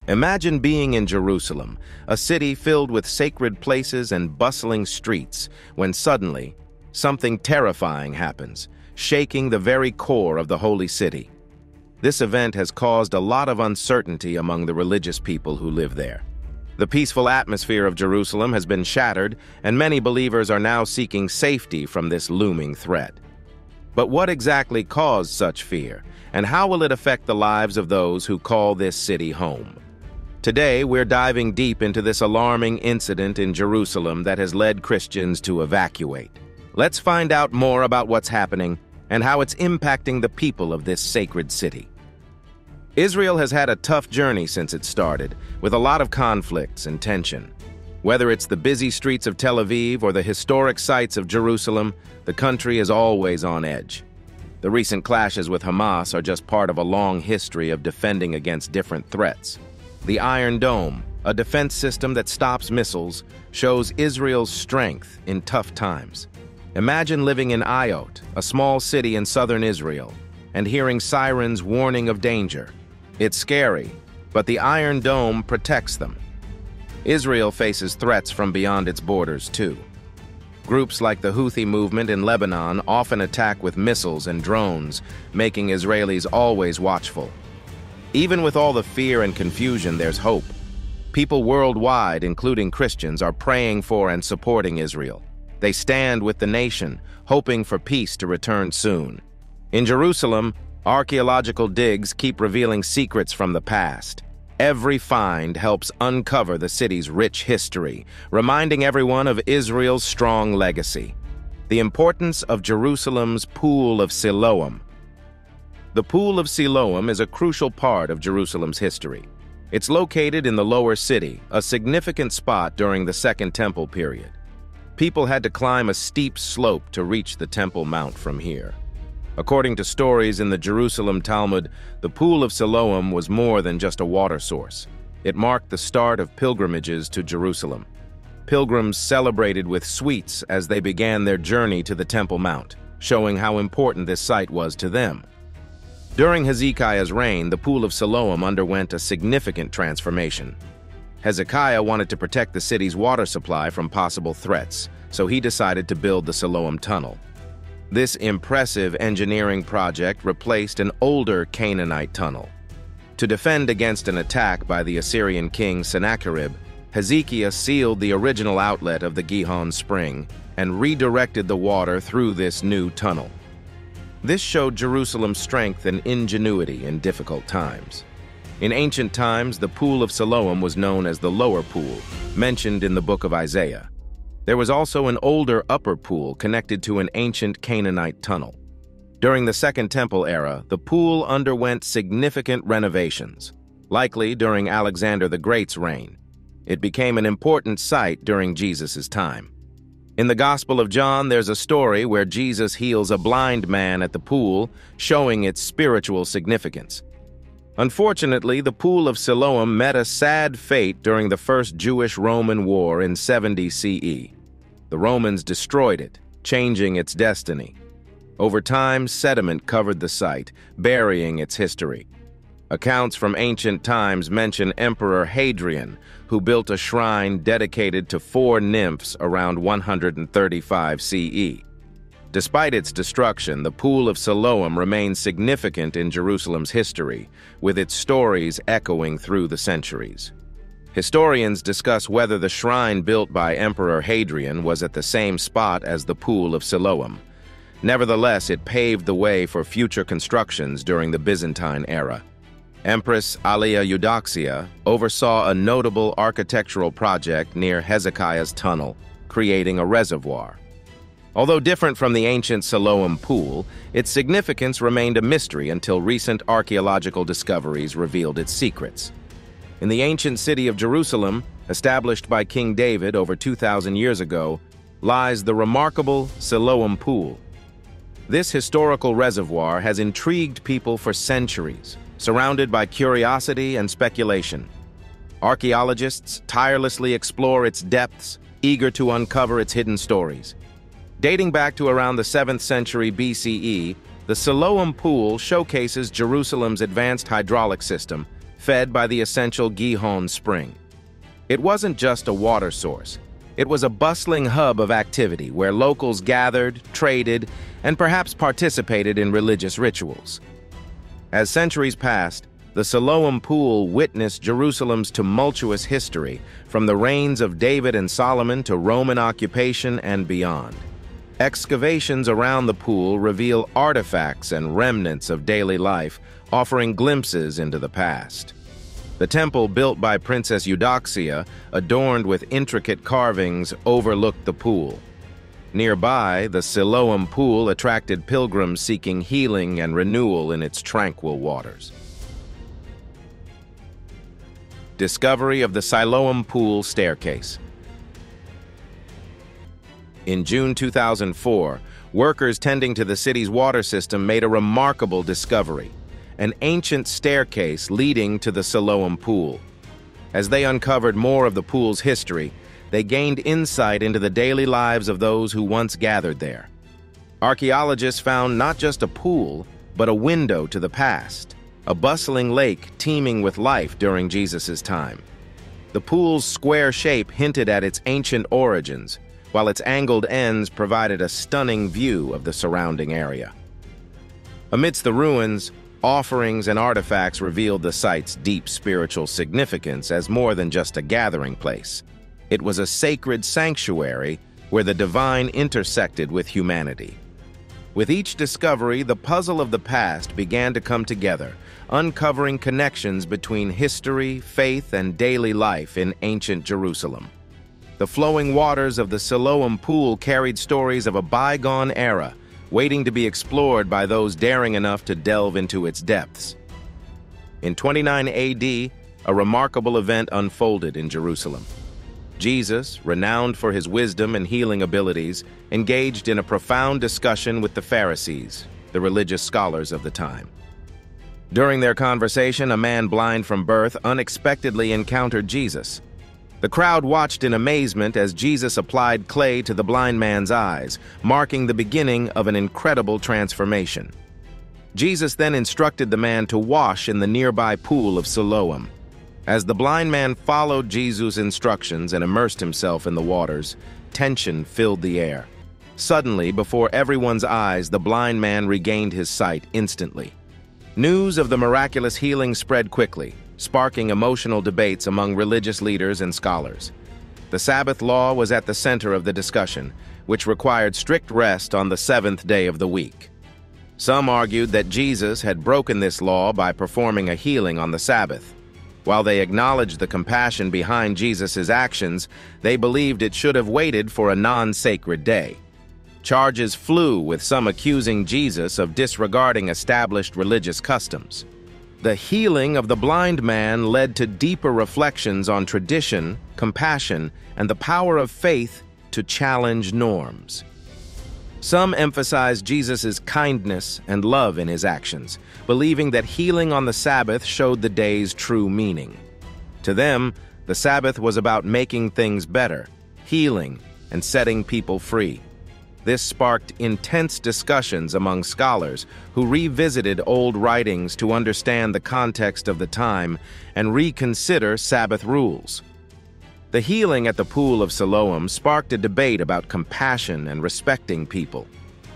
Imagine being in Jerusalem, a city filled with sacred places and bustling streets, when suddenly, something terrifying happens, shaking the very core of the holy city. This event has caused a lot of uncertainty among the religious people who live there. The peaceful atmosphere of Jerusalem has been shattered, and many believers are now seeking safety from this looming threat. But what exactly caused such fear, and how will it affect the lives of those who call this city home? Today, we're diving deep into this alarming incident in Jerusalem that has led Christians to evacuate. Let's find out more about what's happening and how it's impacting the people of this sacred city. Israel has had a tough journey since it started, with a lot of conflicts and tension. Whether it's the busy streets of Tel Aviv or the historic sites of Jerusalem, the country is always on edge. The recent clashes with Hamas are just part of a long history of defending against different threats. The Iron Dome, a defense system that stops missiles, shows Israel's strength in tough times. Imagine living in Ayot, a small city in southern Israel, and hearing sirens warning of danger. It's scary, but the Iron Dome protects them. Israel faces threats from beyond its borders, too. Groups like the Houthi movement in Lebanon often attack with missiles and drones, making Israelis always watchful. Even with all the fear and confusion, there's hope. People worldwide, including Christians, are praying for and supporting Israel. They stand with the nation, hoping for peace to return soon. In Jerusalem, archaeological digs keep revealing secrets from the past. Every find helps uncover the city's rich history, reminding everyone of Israel's strong legacy. The importance of Jerusalem's Pool of Siloam. The Pool of Siloam is a crucial part of Jerusalem's history. It's located in the lower city, a significant spot during the Second Temple period. People had to climb a steep slope to reach the Temple Mount from here. According to stories in the Jerusalem Talmud, the Pool of Siloam was more than just a water source. It marked the start of pilgrimages to Jerusalem. Pilgrims celebrated with sweets as they began their journey to the Temple Mount, showing how important this site was to them. During Hezekiah's reign, the Pool of Siloam underwent a significant transformation. Hezekiah wanted to protect the city's water supply from possible threats, so he decided to build the Siloam Tunnel. This impressive engineering project replaced an older Canaanite tunnel. To defend against an attack by the Assyrian king Sennacherib, Hezekiah sealed the original outlet of the Gihon Spring and redirected the water through this new tunnel. This showed Jerusalem's strength and ingenuity in difficult times. In ancient times, the Pool of Siloam was known as the Lower Pool, mentioned in the book of Isaiah. There was also an older upper pool connected to an ancient Canaanite tunnel. During the Second Temple era, the pool underwent significant renovations, likely during Alexander the Great's reign. It became an important site during Jesus' time. In the Gospel of John, there's a story where Jesus heals a blind man at the pool, showing its spiritual significance. Unfortunately, the Pool of Siloam met a sad fate during the First Jewish-Roman War in 70 CE. The Romans destroyed it, changing its destiny. Over time, sediment covered the site, burying its history. Accounts from ancient times mention Emperor Hadrian, who built a shrine dedicated to 4 nymphs around 135 CE. Despite its destruction, the Pool of Siloam remains significant in Jerusalem's history, with its stories echoing through the centuries. Historians discuss whether the shrine built by Emperor Hadrian was at the same spot as the Pool of Siloam. Nevertheless, it paved the way for future constructions during the Byzantine era. Empress Alia Eudoxia oversaw a notable architectural project near Hezekiah's tunnel, creating a reservoir. Although different from the ancient Siloam Pool, its significance remained a mystery until recent archaeological discoveries revealed its secrets. In the ancient city of Jerusalem, established by King David over 2,000 years ago, lies the remarkable Siloam Pool. This historical reservoir has intrigued people for centuries, surrounded by curiosity and speculation. Archaeologists tirelessly explore its depths, eager to uncover its hidden stories. Dating back to around the 7th century BCE, the Siloam Pool showcases Jerusalem's advanced hydraulic system, fed by the essential Gihon spring. It wasn't just a water source. It was a bustling hub of activity where locals gathered, traded, and perhaps participated in religious rituals. As centuries passed, the Siloam Pool witnessed Jerusalem's tumultuous history, from the reigns of David and Solomon to Roman occupation and beyond. Excavations around the pool reveal artifacts and remnants of daily life, offering glimpses into the past. The temple built by Princess Eudoxia, adorned with intricate carvings, overlooked the pool. Nearby, the Siloam Pool attracted pilgrims seeking healing and renewal in its tranquil waters. Discovery of the Siloam Pool staircase. In June 2004, workers tending to the city's water system made a remarkable discovery: an ancient staircase leading to the Siloam Pool. As they uncovered more of the pool's history, they gained insight into the daily lives of those who once gathered there. Archaeologists found not just a pool, but a window to the past, a bustling lake teeming with life during Jesus' time. The pool's square shape hinted at its ancient origins, while its angled ends provided a stunning view of the surrounding area. Amidst the ruins, offerings and artifacts revealed the site's deep spiritual significance as more than just a gathering place. It was a sacred sanctuary where the divine intersected with humanity. With each discovery, the puzzle of the past began to come together, uncovering connections between history, faith, and daily life in ancient Jerusalem. The flowing waters of the Siloam Pool carried stories of a bygone era, waiting to be explored by those daring enough to delve into its depths. In 29 AD, a remarkable event unfolded in Jerusalem. Jesus, renowned for his wisdom and healing abilities, engaged in a profound discussion with the Pharisees, the religious scholars of the time. During their conversation, a man blind from birth unexpectedly encountered Jesus. The crowd watched in amazement as Jesus applied clay to the blind man's eyes, marking the beginning of an incredible transformation. Jesus then instructed the man to wash in the nearby pool of Siloam. As the blind man followed Jesus' instructions and immersed himself in the waters, tension filled the air. Suddenly, before everyone's eyes, the blind man regained his sight instantly. News of the miraculous healing spread quickly, sparking emotional debates among religious leaders and scholars. The Sabbath law was at the center of the discussion, which required strict rest on the seventh day of the week. Some argued that Jesus had broken this law by performing a healing on the Sabbath. While they acknowledged the compassion behind Jesus' actions, they believed it should have waited for a non-sacred day. Charges flew, with some accusing Jesus of disregarding established religious customs. The healing of the blind man led to deeper reflections on tradition, compassion, and the power of faith to challenge norms. Some emphasized Jesus' kindness and love in his actions, believing that healing on the Sabbath showed the day's true meaning. To them, the Sabbath was about making things better, healing, and setting people free. This sparked intense discussions among scholars who revisited old writings to understand the context of the time and reconsider Sabbath rules. The healing at the Pool of Siloam sparked a debate about compassion and respecting people.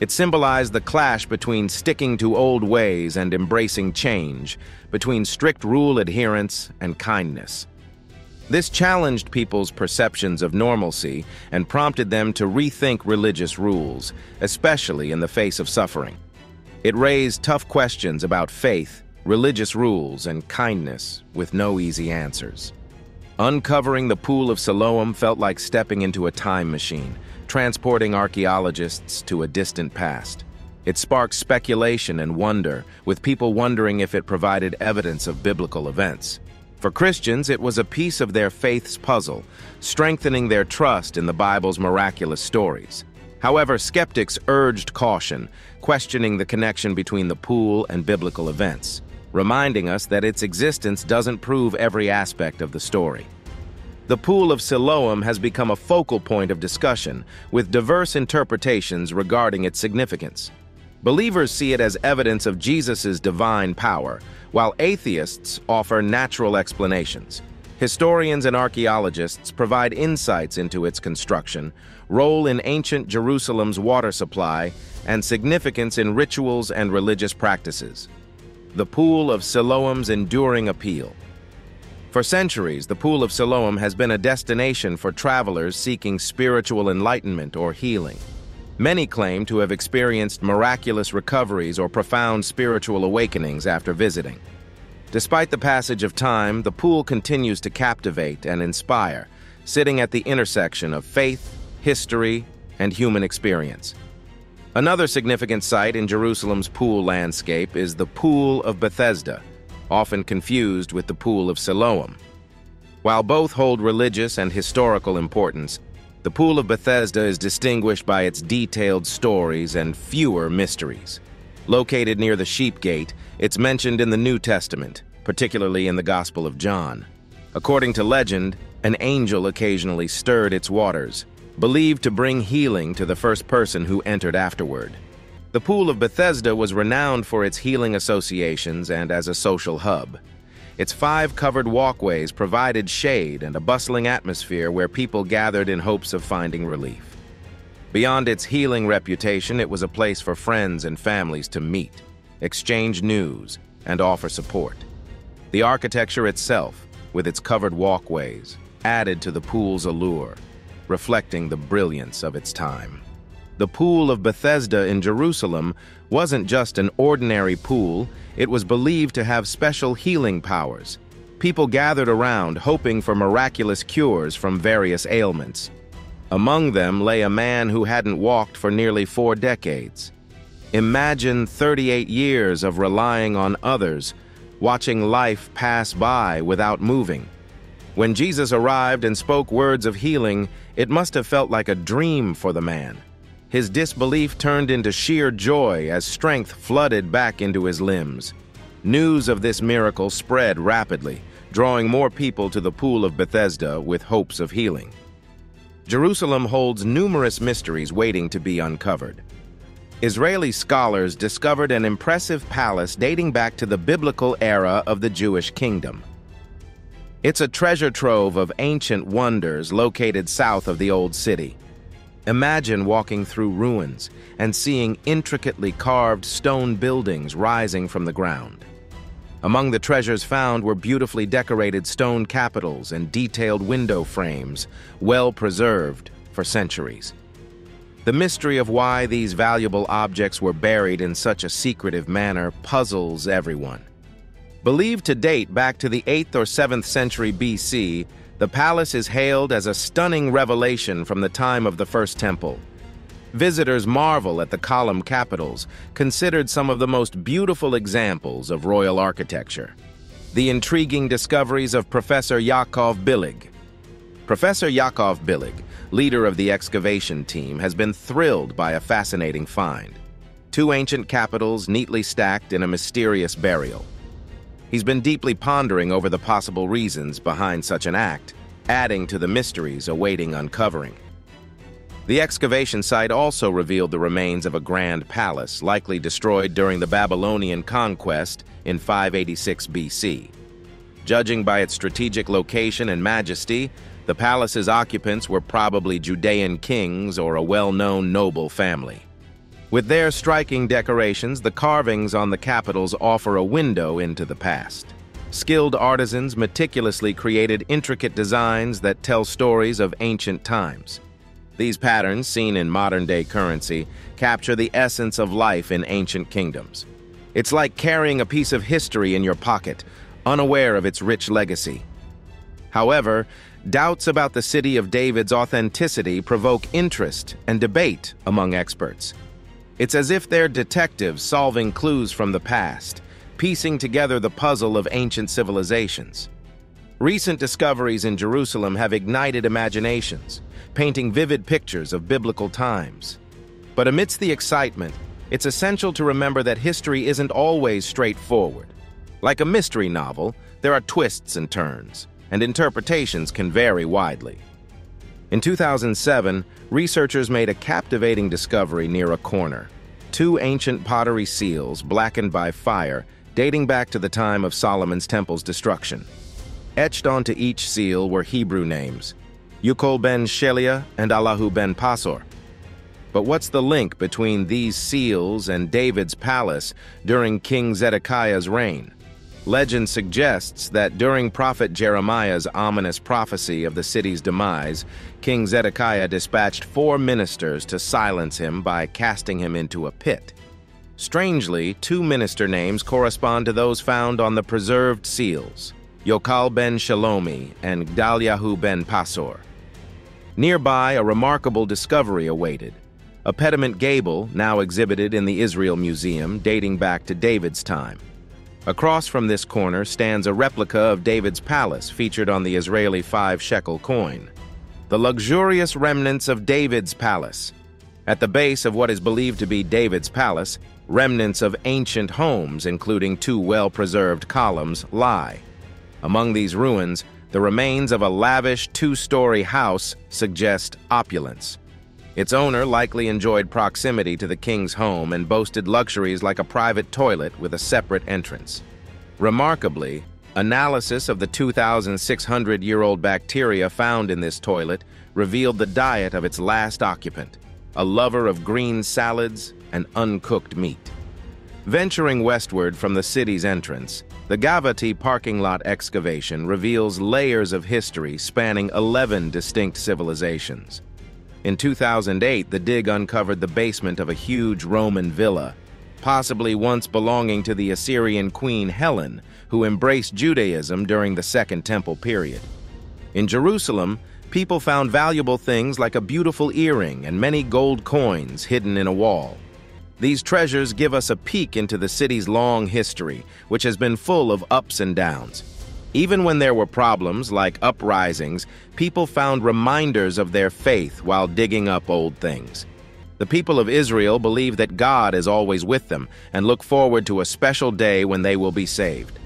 It symbolized the clash between sticking to old ways and embracing change, between strict rule adherence and kindness. This challenged people's perceptions of normalcy and prompted them to rethink religious rules, especially in the face of suffering. It raised tough questions about faith, religious rules, and kindness, with no easy answers. Uncovering the Pool of Siloam felt like stepping into a time machine, transporting archaeologists to a distant past. It sparked speculation and wonder, with people wondering if it provided evidence of biblical events. For Christians, it was a piece of their faith's puzzle, strengthening their trust in the Bible's miraculous stories. However, skeptics urged caution, questioning the connection between the pool and biblical events, reminding us that its existence doesn't prove every aspect of the story. The Pool of Siloam has become a focal point of discussion, with diverse interpretations regarding its significance. Believers see it as evidence of Jesus' divine power, while atheists offer natural explanations. Historians and archaeologists provide insights into its construction, role in ancient Jerusalem's water supply, and significance in rituals and religious practices. The Pool of Siloam's enduring appeal. For centuries, the Pool of Siloam has been a destination for travelers seeking spiritual enlightenment or healing. Many claim to have experienced miraculous recoveries or profound spiritual awakenings after visiting. Despite the passage of time, the pool continues to captivate and inspire, sitting at the intersection of faith, history, and human experience. Another significant site in Jerusalem's pool landscape is the Pool of Bethesda, often confused with the Pool of Siloam. While both hold religious and historical importance, the Pool of Bethesda is distinguished by its detailed stories and fewer mysteries. Located near the Sheep Gate, it's mentioned in the New Testament, particularly in the Gospel of John. According to legend, an angel occasionally stirred its waters, believed to bring healing to the first person who entered afterward. The Pool of Bethesda was renowned for its healing associations and as a social hub. Its 5 covered walkways provided shade and a bustling atmosphere where people gathered in hopes of finding relief. Beyond its healing reputation, it was a place for friends and families to meet, exchange news, and offer support. The architecture itself, with its covered walkways, added to the pool's allure, reflecting the brilliance of its time. The Pool of Bethesda in Jerusalem wasn't just an ordinary pool, it was believed to have special healing powers. People gathered around hoping for miraculous cures from various ailments. Among them lay a man who hadn't walked for nearly 4 decades. Imagine 38 years of relying on others, watching life pass by without moving. When Jesus arrived and spoke words of healing, it must have felt like a dream for the man. His disbelief turned into sheer joy as strength flooded back into his limbs. News of this miracle spread rapidly, drawing more people to the Pool of Bethesda with hopes of healing. Jerusalem holds numerous mysteries waiting to be uncovered. Israeli scholars discovered an impressive palace dating back to the biblical era of the Jewish kingdom. It's a treasure trove of ancient wonders located south of the Old City. Imagine walking through ruins and seeing intricately carved stone buildings rising from the ground. Among the treasures found were beautifully decorated stone capitals and detailed window frames, well preserved for centuries. The mystery of why these valuable objects were buried in such a secretive manner puzzles everyone. Believed to date back to the 8th or 7th century BC, the palace is hailed as a stunning revelation from the time of the First Temple. Visitors marvel at the column capitals, considered some of the most beautiful examples of royal architecture. The intriguing discoveries of Professor Yaakov Billig. Professor Yaakov Billig, leader of the excavation team, has been thrilled by a fascinating find. 2 ancient capitals neatly stacked in a mysterious burial. He's been deeply pondering over the possible reasons behind such an act, adding to the mysteries awaiting uncovering. The excavation site also revealed the remains of a grand palace, likely destroyed during the Babylonian conquest in 586 BC. Judging by its strategic location and majesty, the palace's occupants were probably Judean kings or a well-known noble family. With their striking decorations, the carvings on the capitals offer a window into the past. Skilled artisans meticulously created intricate designs that tell stories of ancient times. These patterns, seen in modern-day currency, capture the essence of life in ancient kingdoms. It's like carrying a piece of history in your pocket, unaware of its rich legacy. However, doubts about the City of David's authenticity provoke interest and debate among experts. It's as if they're detectives solving clues from the past, piecing together the puzzle of ancient civilizations. Recent discoveries in Jerusalem have ignited imaginations, painting vivid pictures of biblical times. But amidst the excitement, it's essential to remember that history isn't always straightforward. Like a mystery novel, there are twists and turns, and interpretations can vary widely. In 2007, researchers made a captivating discovery near a corner. 2 ancient pottery seals blackened by fire dating back to the time of Solomon's temple's destruction. Etched onto each seal were Hebrew names, Yukol ben Shelia and Allahu ben Pasor. But what's the link between these seals and David's palace during King Zedekiah's reign? Legend suggests that during Prophet Jeremiah's ominous prophecy of the city's demise, King Zedekiah dispatched 4 ministers to silence him by casting him into a pit. Strangely, 2 minister names correspond to those found on the preserved seals, Yokal ben Shalomi and Gdalyahu ben Pasor. Nearby, a remarkable discovery awaited. A pediment gable, now exhibited in the Israel Museum, dating back to David's time. Across from this corner stands a replica of David's palace featured on the Israeli 5-shekel coin. The luxurious remnants of David's palace. At the base of what is believed to be David's palace, remnants of ancient homes, including 2 well-preserved columns, lie. Among these ruins, the remains of a lavish 2-story house suggest opulence. Its owner likely enjoyed proximity to the king's home and boasted luxuries like a private toilet with a separate entrance. Remarkably, analysis of the 2,600-year-old bacteria found in this toilet revealed the diet of its last occupant, a lover of green salads and uncooked meat. Venturing westward from the city's entrance, the Gavati parking lot excavation reveals layers of history spanning 11 distinct civilizations. In 2008, the dig uncovered the basement of a huge Roman villa, possibly once belonging to the Assyrian queen Helen, who embraced Judaism during the Second Temple period. In Jerusalem, people found valuable things like a beautiful earring and many gold coins hidden in a wall. These treasures give us a peek into the city's long history, which has been full of ups and downs. Even when there were problems like uprisings, people found reminders of their faith while digging up old things. The people of Israel believe that God is always with them and look forward to a special day when they will be saved.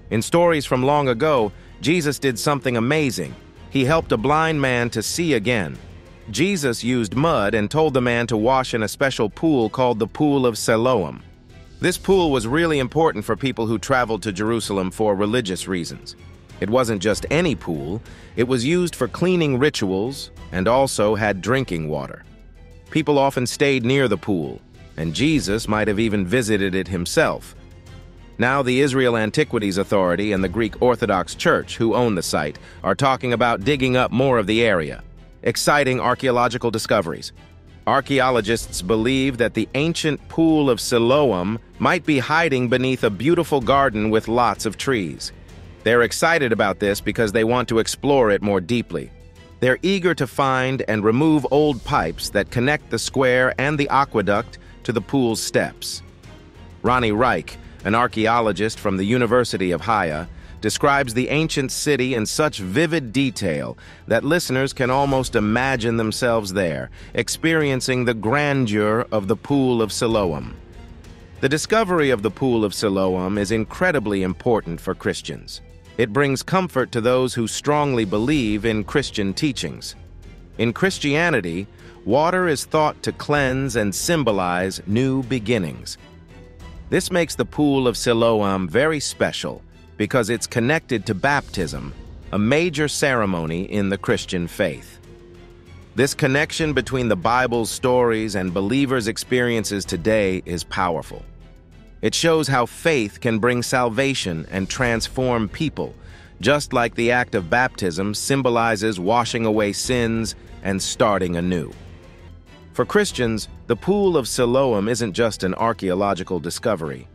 In stories from long ago, Jesus did something amazing. He helped a blind man to see again. Jesus used mud and told the man to wash in a special pool called the Pool of Siloam. This pool was really important for people who traveled to Jerusalem for religious reasons. It wasn't just any pool, it was used for cleaning rituals and also had drinking water. People often stayed near the pool, and Jesus might have even visited it himself. Now the Israel Antiquities Authority and the Greek Orthodox Church, who own the site, are talking about digging up more of the area. Exciting archaeological discoveries. Archaeologists believe that the ancient Pool of Siloam might be hiding beneath a beautiful garden with lots of trees. They're excited about this because they want to explore it more deeply. They're eager to find and remove old pipes that connect the square and the aqueduct to the pool's steps. Ronnie Reich, an archaeologist from the University of Haia, describes the ancient city in such vivid detail that listeners can almost imagine themselves there, experiencing the grandeur of the Pool of Siloam. The discovery of the Pool of Siloam is incredibly important for Christians. It brings comfort to those who strongly believe in Christian teachings. In Christianity, water is thought to cleanse and symbolize new beginnings. This makes the Pool of Siloam very special because it's connected to baptism, a major ceremony in the Christian faith. This connection between the Bible's stories and believers' experiences today is powerful. It shows how faith can bring salvation and transform people, just like the act of baptism symbolizes washing away sins and starting anew. For Christians, the Pool of Siloam isn't just an archaeological discovery.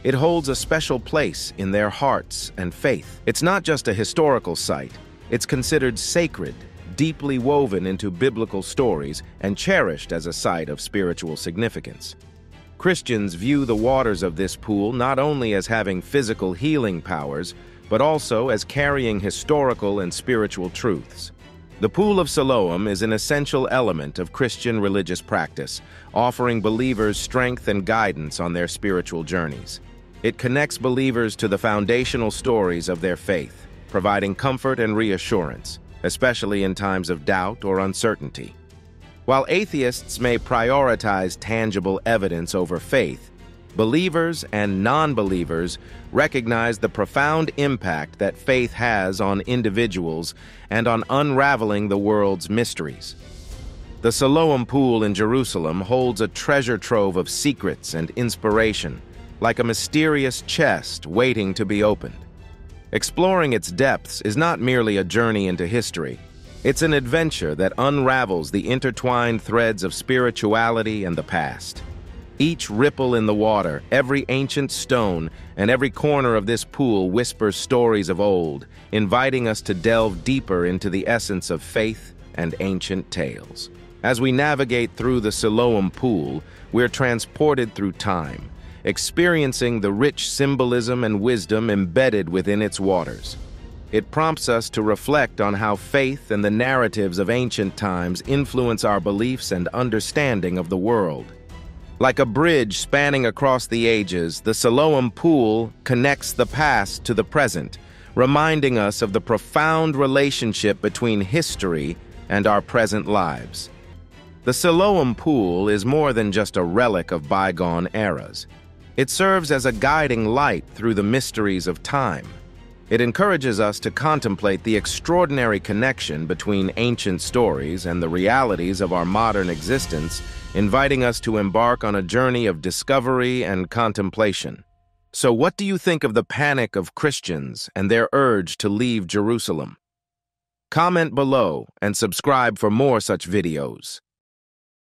It holds a special place in their hearts and faith. It's not just a historical site. It's considered sacred, deeply woven into biblical stories, and cherished as a site of spiritual significance. Christians view the waters of this pool not only as having physical healing powers, but also as carrying historical and spiritual truths. The Pool of Siloam is an essential element of Christian religious practice, offering believers strength and guidance on their spiritual journeys. It connects believers to the foundational stories of their faith, providing comfort and reassurance, especially in times of doubt or uncertainty. While atheists may prioritize tangible evidence over faith, believers and non-believers recognize the profound impact that faith has on individuals and on unraveling the world's mysteries. The Siloam Pool in Jerusalem holds a treasure trove of secrets and inspiration, like a mysterious chest waiting to be opened. Exploring its depths is not merely a journey into history. It's an adventure that unravels the intertwined threads of spirituality and the past. Each ripple in the water, every ancient stone, and every corner of this pool whispers stories of old, inviting us to delve deeper into the essence of faith and ancient tales. As we navigate through the Siloam Pool, we're transported through time, experiencing the rich symbolism and wisdom embedded within its waters. It prompts us to reflect on how faith and the narratives of ancient times influence our beliefs and understanding of the world. Like a bridge spanning across the ages, the Siloam Pool connects the past to the present, reminding us of the profound relationship between history and our present lives. The Siloam Pool is more than just a relic of bygone eras. It serves as a guiding light through the mysteries of time. It encourages us to contemplate the extraordinary connection between ancient stories and the realities of our modern existence, inviting us to embark on a journey of discovery and contemplation. So what do you think of the panic of Christians and their urge to leave Jerusalem? Comment below and subscribe for more such videos.